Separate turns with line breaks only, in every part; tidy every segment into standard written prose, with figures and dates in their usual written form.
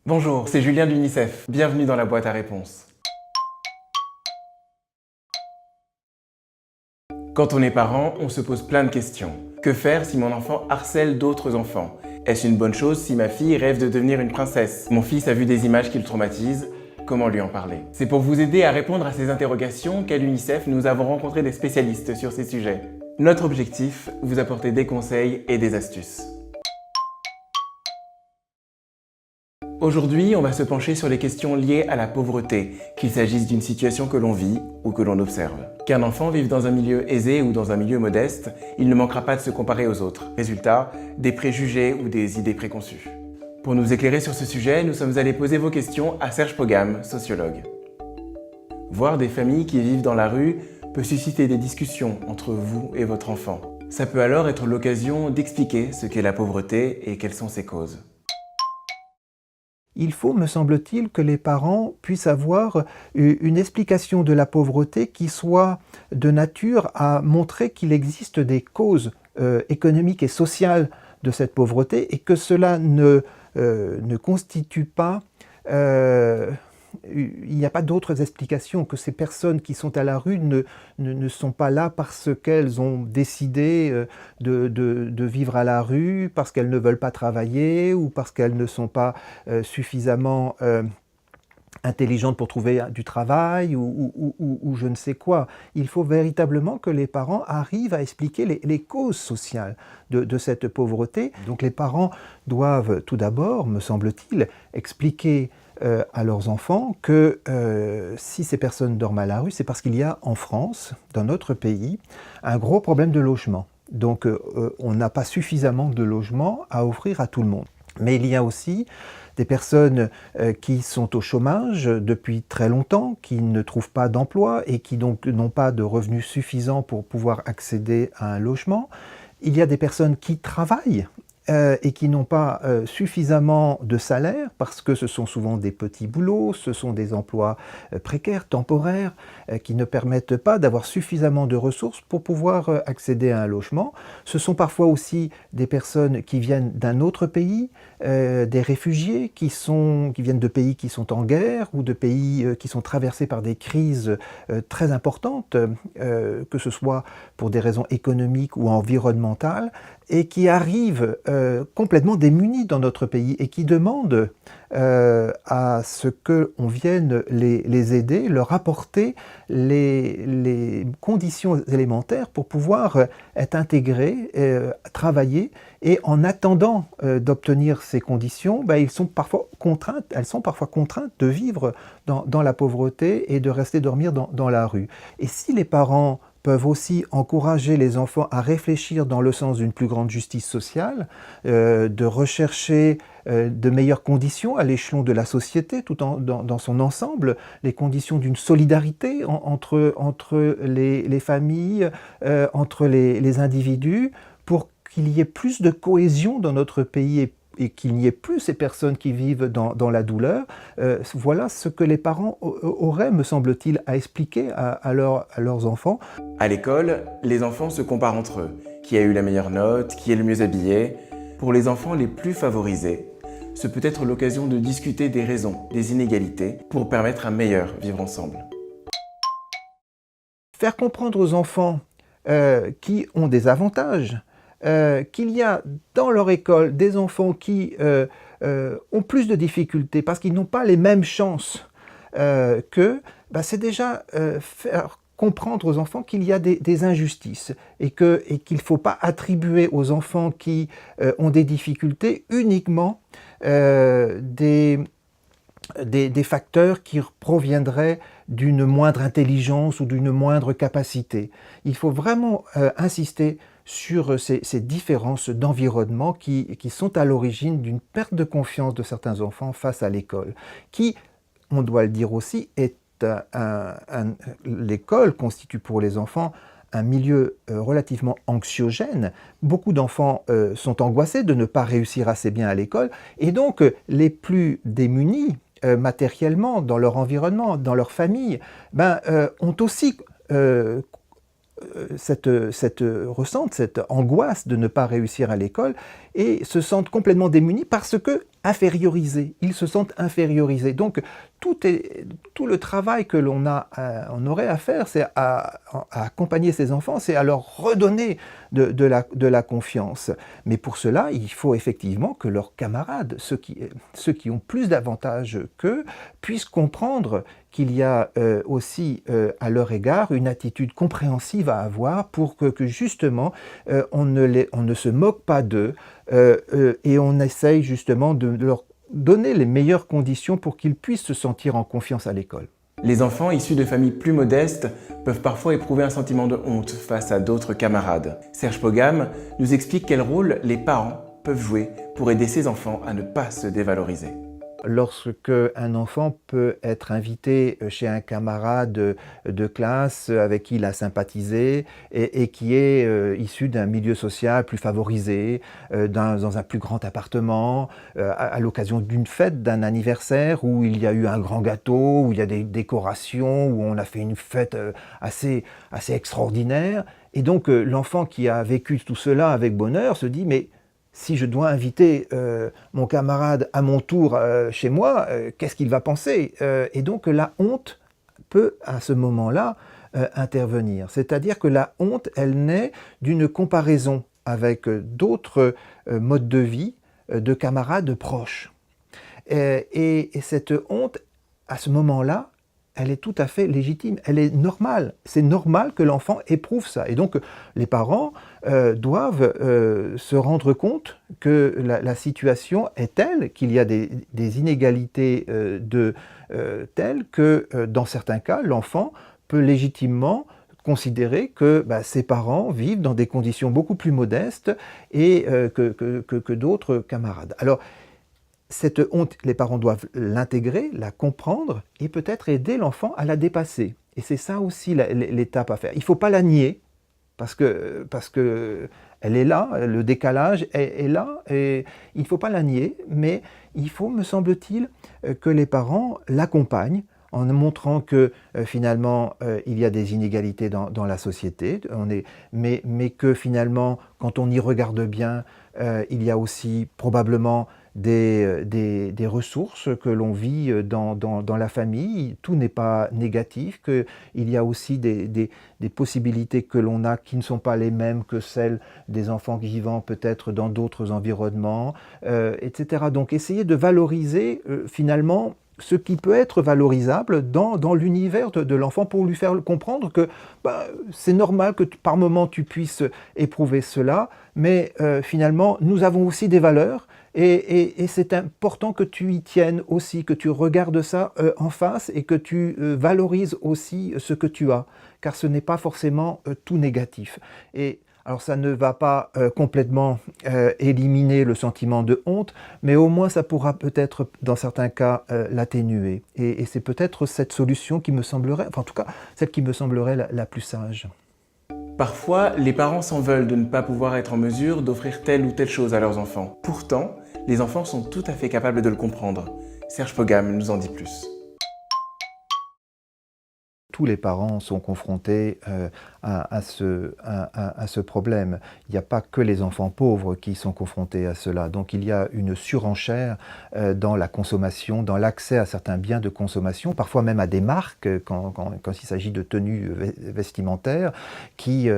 Bonjour, c'est Julien de l'UNICEF. Bienvenue dans la boîte à réponses. Quand on est parent, on se pose plein de questions. Que faire si mon enfant harcèle d'autres enfants? Est-ce une bonne chose si ma fille rêve de devenir une princesse? Mon fils a vu des images qui le traumatisent. Comment lui en parler? C'est pour vous aider à répondre à ces interrogations qu'à l'UNICEF, nous avons rencontré des spécialistes sur ces sujets. Notre objectif, vous apporter des conseils et des astuces. Aujourd'hui, on va se pencher sur les questions liées à la pauvreté, qu'il s'agisse d'une situation que l'on vit ou que l'on observe. Qu'un enfant vive dans un milieu aisé ou dans un milieu modeste, il ne manquera pas de se comparer aux autres. Résultat, des préjugés ou des idées préconçues. Pour nous éclairer sur ce sujet, nous sommes allés poser vos questions à Serge Pogam, sociologue. Voir des familles qui vivent dans la rue peut susciter des discussions entre vous et votre enfant. Ça peut alors être l'occasion d'expliquer ce qu'est la pauvreté et quelles sont ses causes.
Il faut, me semble-t-il, que les parents puissent avoir une explication de la pauvreté qui soit de nature à montrer qu'il existe des causes économiques et sociales de cette pauvreté et que cela ne constitue pas... il n'y a pas d'autres explications, que ces personnes qui sont à la rue ne sont pas là parce qu'elles ont décidé de vivre à la rue, parce qu'elles ne veulent pas travailler ou parce qu'elles ne sont pas suffisamment intelligentes pour trouver du travail ou je ne sais quoi. Il faut véritablement que les parents arrivent à expliquer les causes sociales de cette pauvreté. Donc les parents doivent tout d'abord, me semble-t-il, expliquer à leurs enfants que si ces personnes dorment à la rue, c'est parce qu'il y a en France, dans notre pays, un gros problème de logement. Donc on n'a pas suffisamment de logements à offrir à tout le monde. Mais il y a aussi des personnes qui sont au chômage depuis très longtemps, qui ne trouvent pas d'emploi et qui donc n'ont pas de revenus suffisants pour pouvoir accéder à un logement. Il y a des personnes qui travaillent et qui n'ont pas suffisamment de salaire parce que ce sont souvent des petits boulots, ce sont des emplois précaires, temporaires, qui ne permettent pas d'avoir suffisamment de ressources pour pouvoir accéder à un logement. Ce sont parfois aussi des personnes qui viennent d'un autre pays, des réfugiés qui viennent de pays qui sont en guerre ou de pays qui sont traversés par des crises très importantes, que ce soit pour des raisons économiques ou environnementales, et qui arrivent complètement démunis dans notre pays et qui demandent à ce qu'on vienne les aider, leur apporter les conditions élémentaires pour pouvoir être intégrés, travailler. Et en attendant d'obtenir ces conditions, elles sont parfois contraintes de vivre dans la pauvreté et de rester dormir dans la rue. Et si les parents peuvent aussi encourager les enfants à réfléchir dans le sens d'une plus grande justice sociale, de rechercher de meilleures conditions à l'échelon de la société, dans son ensemble, les conditions d'une solidarité entre les familles, entre les individus, pour qu'il y ait plus de cohésion dans notre pays et qu'il n'y ait plus ces personnes qui vivent dans la douleur. Voilà ce que les parents auraient, me semble-t-il, à expliquer à leurs enfants.
À l'école, les enfants se comparent entre eux. Qui a eu la meilleure note, qui est le mieux habillé. Pour les enfants les plus favorisés, ce peut être l'occasion de discuter des raisons, des inégalités, pour permettre un meilleur vivre ensemble.
Faire comprendre aux enfants qui ont des avantages, qu'il y a dans leur école des enfants qui ont plus de difficultés parce qu'ils n'ont pas les mêmes chances c'est déjà faire comprendre aux enfants qu'il y a des injustices et qu'il ne faut pas attribuer aux enfants qui ont des difficultés uniquement des facteurs qui proviendraient d'une moindre intelligence ou d'une moindre capacité. Il faut vraiment insister sur ces différences d'environnement qui sont à l'origine d'une perte de confiance de certains enfants face à l'école, qui, on doit le dire aussi, est l'école constitue pour les enfants un milieu relativement anxiogène. Beaucoup d'enfants sont angoissés de ne pas réussir assez bien à l'école, et donc les plus démunis matériellement dans leur environnement, dans leur famille, ont aussi ressentent cette angoisse de ne pas réussir à l'école et se sentent complètement démunis parce que infériorisés, ils se sentent infériorisés. Donc tout le travail que on aurait à faire, c'est à accompagner ces enfants, c'est à leur redonner de la confiance. Mais pour cela, il faut effectivement que leurs camarades, ceux qui ont plus d'avantages qu'eux, puissent comprendre qu'il y a aussi à leur égard une attitude compréhensive à avoir pour que justement on ne se moque pas d'eux et on essaye justement de leur donner les meilleures conditions pour qu'ils puissent se sentir en confiance à l'école.
Les enfants issus de familles plus modestes peuvent parfois éprouver un sentiment de honte face à d'autres camarades. Serge Pogam nous explique quel rôle les parents peuvent jouer pour aider ces enfants à ne pas se dévaloriser.
Lorsque un enfant peut être invité chez un camarade de classe avec qui il a sympathisé et qui est issu d'un milieu social plus favorisé, dans un plus grand appartement, à l'occasion d'une fête, d'un anniversaire où il y a eu un grand gâteau, où il y a des décorations, où on a fait une fête assez extraordinaire. Et donc l'enfant qui a vécu tout cela avec bonheur se dit « mais si je dois inviter mon camarade à mon tour chez moi, qu'est-ce qu'il va penser ?» Et donc la honte peut à ce moment-là intervenir. C'est-à-dire que la honte, elle naît d'une comparaison avec d'autres modes de vie de camarades proches. Et cette honte, à ce moment-là, elle est tout à fait légitime, elle est normale. C'est normal que l'enfant éprouve ça. Et donc, les parents doivent se rendre compte que la situation est telle, qu'il y a des inégalités telles que, dans certains cas, l'enfant peut légitimement considérer que ses parents vivent dans des conditions beaucoup plus modestes et que d'autres camarades. Alors, cette honte, les parents doivent l'intégrer, la comprendre et peut-être aider l'enfant à la dépasser. Et c'est ça aussi l'étape à faire. Il ne faut pas la nier parce que elle est là, le décalage est là et il ne faut pas la nier, mais il faut, me semble-t-il, que les parents l'accompagnent en montrant que finalement il y a des inégalités dans la société, mais que finalement quand on y regarde bien, il y a aussi probablement des ressources que l'on vit dans la famille. Tout n'est pas négatif, qu'il y a aussi des possibilités que l'on a qui ne sont pas les mêmes que celles des enfants vivant peut-être dans d'autres environnements, etc. Donc essayer de valoriser finalement ce qui peut être valorisable dans l'univers de l'enfant pour lui faire comprendre que c'est normal que par moment tu puisses éprouver cela, mais finalement nous avons aussi des valeurs et c'est important que tu y tiennes aussi, que tu regardes ça en face et que tu valorises aussi ce que tu as, car ce n'est pas forcément tout négatif. Et alors ça ne va pas complètement éliminer le sentiment de honte, mais au moins ça pourra peut-être, dans certains cas, l'atténuer. Et c'est peut-être cette solution qui me semblerait, enfin en tout cas, celle qui me semblerait la plus sage.
Parfois, les parents s'en veulent de ne pas pouvoir être en mesure d'offrir telle ou telle chose à leurs enfants. Pourtant, les enfants sont tout à fait capables de le comprendre. Serge Pogam nous en dit plus.
Tous les parents sont confrontés à ce problème. Il n'y a pas que les enfants pauvres qui sont confrontés à cela. Donc il y a une surenchère dans la consommation, dans l'accès à certains biens de consommation, parfois même à des marques quand il s'agit de tenues vestimentaires qui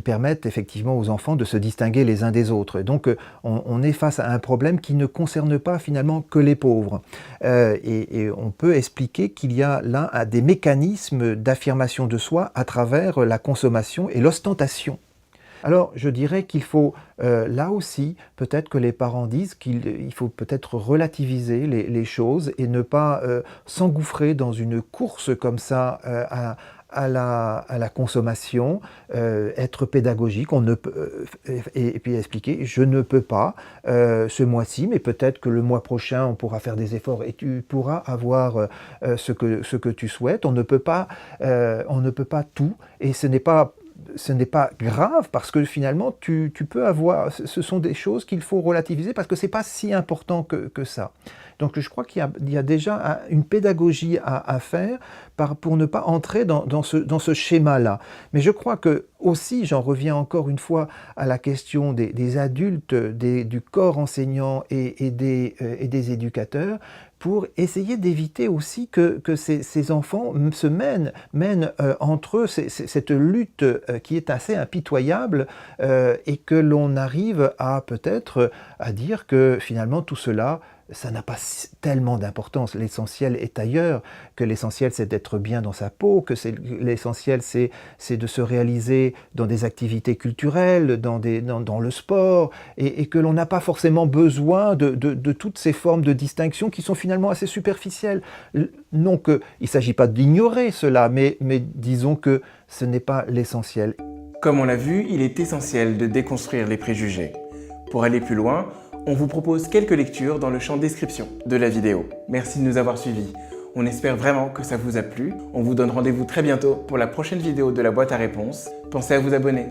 permettent effectivement aux enfants de se distinguer les uns des autres. Et donc on est face à un problème qui ne concerne pas finalement que les pauvres. Et on peut expliquer qu'il y a là des mécanismes d'affirmation de soi à travers la consommation et l'ostentation. Alors je dirais qu'il faut, là aussi, peut-être que les parents disent qu'il faut peut-être relativiser les choses et ne pas s'engouffrer dans une course comme ça à la consommation, être pédagogique, et puis expliquer « je ne peux pas ce mois-ci, mais peut-être que le mois prochain on pourra faire des efforts et tu pourras avoir ce que tu souhaites. On ne peut pas tout et ce n'est pas ce n'est pas grave parce que finalement tu peux avoir, ce sont des choses qu'il faut relativiser parce que c'est pas si important que ça. Donc je crois qu'il y a déjà une pédagogie à faire pour ne pas entrer dans ce schéma-là. Mais je crois que aussi, j'en reviens encore une fois à la question des adultes, du corps enseignant et des éducateurs, pour essayer d'éviter aussi que ces enfants se mènent entre eux cette lutte qui est assez impitoyable et que l'on arrive à peut-être à dire que finalement tout cela, ça n'a pas tellement d'importance. L'essentiel est ailleurs, que l'essentiel c'est d'être bien dans sa peau, que l'essentiel c'est de se réaliser dans des activités culturelles, dans le sport, et que l'on n'a pas forcément besoin de toutes ces formes de distinction qui sont finalement assez superficielles. Non qu'il ne s'agit pas d'ignorer cela, mais disons que ce n'est pas l'essentiel.
Comme on l'a vu, il est essentiel de déconstruire les préjugés. Pour aller plus loin, on vous propose quelques lectures dans le champ description de la vidéo. Merci de nous avoir suivis. On espère vraiment que ça vous a plu. On vous donne rendez-vous très bientôt pour la prochaine vidéo de la boîte à réponses. Pensez à vous abonner.